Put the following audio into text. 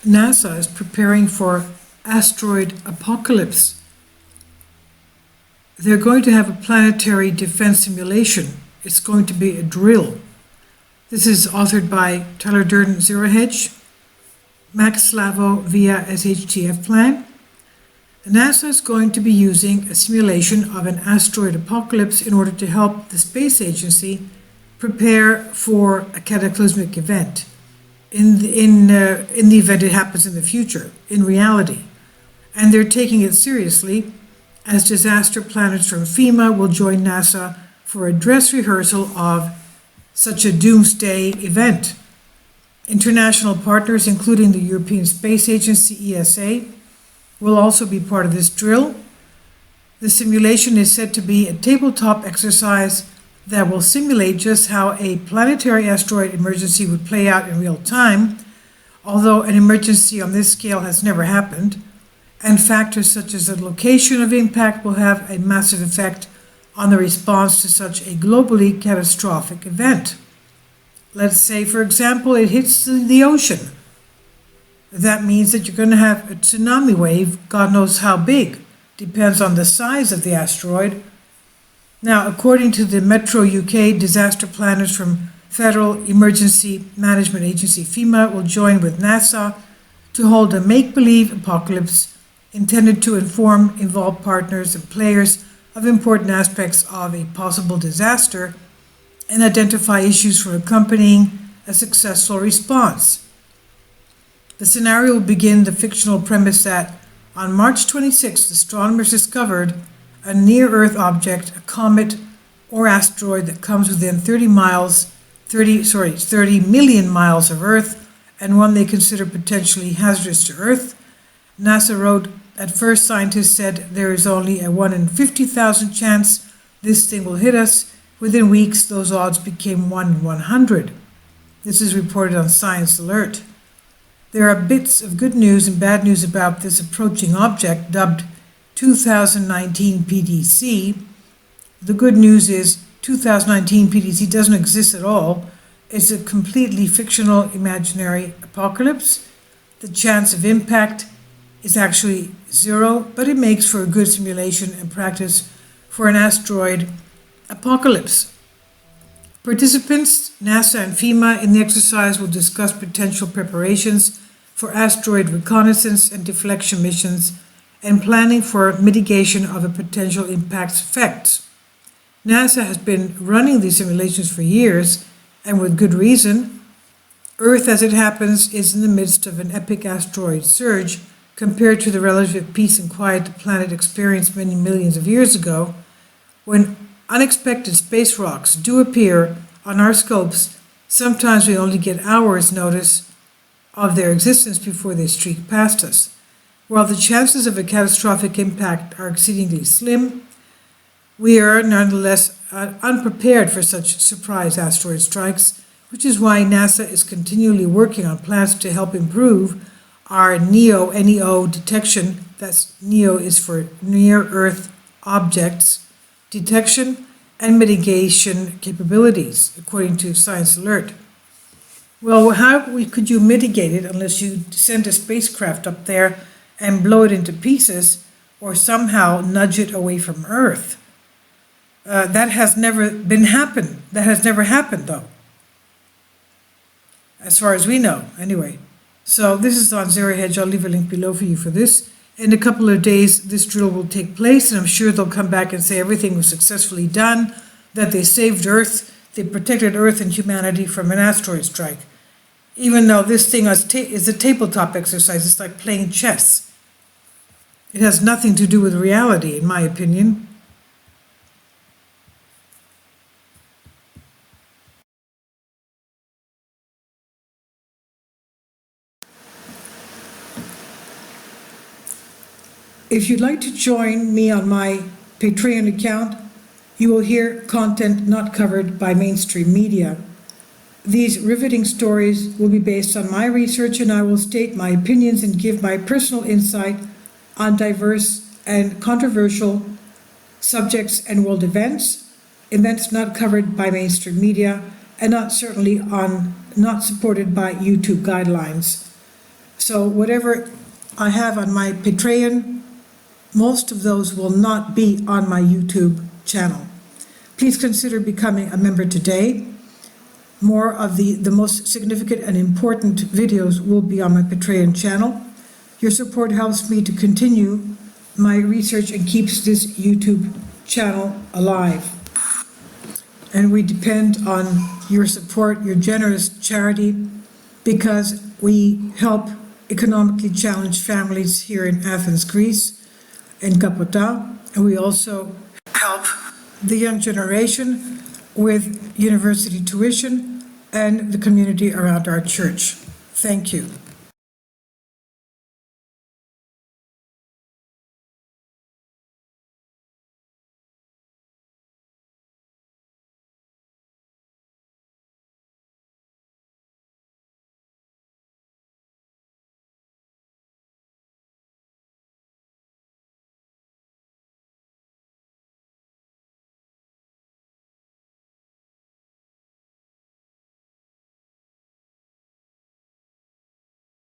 NASA is preparing for asteroid apocalypse. They're going to have a planetary defense simulation. It's going to be a drill. This is authored by Tyler Durden, Zero Hedge, Max Slavo via SHTF Plan. NASA is going to be using a simulation of an asteroid apocalypse in order to help the space agency prepare for a cataclysmic event in the event it happens in the future, in reality. And they're taking it seriously, as disaster planners from FEMA will join NASA for a dress rehearsal of such a doomsday event. International partners, including the European Space Agency, ESA, will also be part of this drill. The simulation is said to be a tabletop exercise that will simulate just how a planetary asteroid emergency would play out in real time, although an emergency on this scale has never happened, and factors such as the location of impact will have a massive effect on the response to such a globally catastrophic event. Let's say, for example, it hits the ocean. That means that you're going to have a tsunami wave, God knows how big, depends on the size of the asteroid. Now, according to the Metro UK, disaster planners from Federal Emergency Management Agency FEMA will join with NASA to hold a make-believe apocalypse intended to inform involved partners and players of important aspects of a possible disaster and identify issues for accompanying a successful response. The scenario will begin the fictional premise that on March 26th, astronomers discovered a near-Earth object, a comet or asteroid that comes within 30 million miles of Earth, and one they consider potentially hazardous to Earth. NASA wrote, at first scientists said there is only a 1 in 50,000 chance this thing will hit us. Within weeks, those odds became 1 in 100. This is reported on Science Alert. There are bits of good news and bad news about this approaching object dubbed 2019 PDC. The good news is 2019 PDC doesn't exist at all. It's a completely fictional, imaginary apocalypse. The chance of impact is actually 0, but it makes for a good simulation and practice for an asteroid apocalypse. Participants, NASA and FEMA in the exercise will discuss potential preparations for asteroid reconnaissance and deflection missions and planning for mitigation of a potential impact's effects. NASA has been running these simulations for years, and with good reason. Earth, as it happens, is in the midst of an epic asteroid surge compared to the relative peace and quiet the planet experienced many millions of years ago. When unexpected space rocks do appear on our scopes, sometimes we only get hours' notice of their existence before they streak past us. While the chances of a catastrophic impact are exceedingly slim, we are nonetheless unprepared for such surprise asteroid strikes, which is why NASA is continually working on plans to help improve our NEO detection, that's NEO is for near-Earth objects, detection and mitigation capabilities, according to Science Alert. Well, how could you mitigate it unless you send a spacecraft up there and blow it into pieces or somehow nudge it away from Earth? That has never happened. That has never happened, though, as far as we know, anyway. So this is on Zero Hedge. I'll leave a link below for you for this. In a couple of days, this drill will take place, and I'm sure they'll come back and say everything was successfully done, that they saved Earth, they protected Earth and humanity from an asteroid strike. Even though this thing is a tabletop exercise, it's like playing chess. It has nothing to do with reality, in my opinion. If you'd like to join me on my Patreon account, you will hear content not covered by mainstream media. These riveting stories will be based on my research, and I will state my opinions and give my personal insight on diverse and controversial subjects and world events not covered by mainstream media, and not supported by YouTube guidelines. So whatever I have on my Patreon, most of those will not be on my YouTube channel. Please consider becoming a member today. More of the most significant and important videos will be on my Patreon channel. Your support helps me to continue my research and keeps this YouTube channel alive. And we depend on your support, your generous charity, because we help economically challenged families here in Athens, Greece, in Kapota, and we also help the young generation with university tuition and the community around our church. Thank you.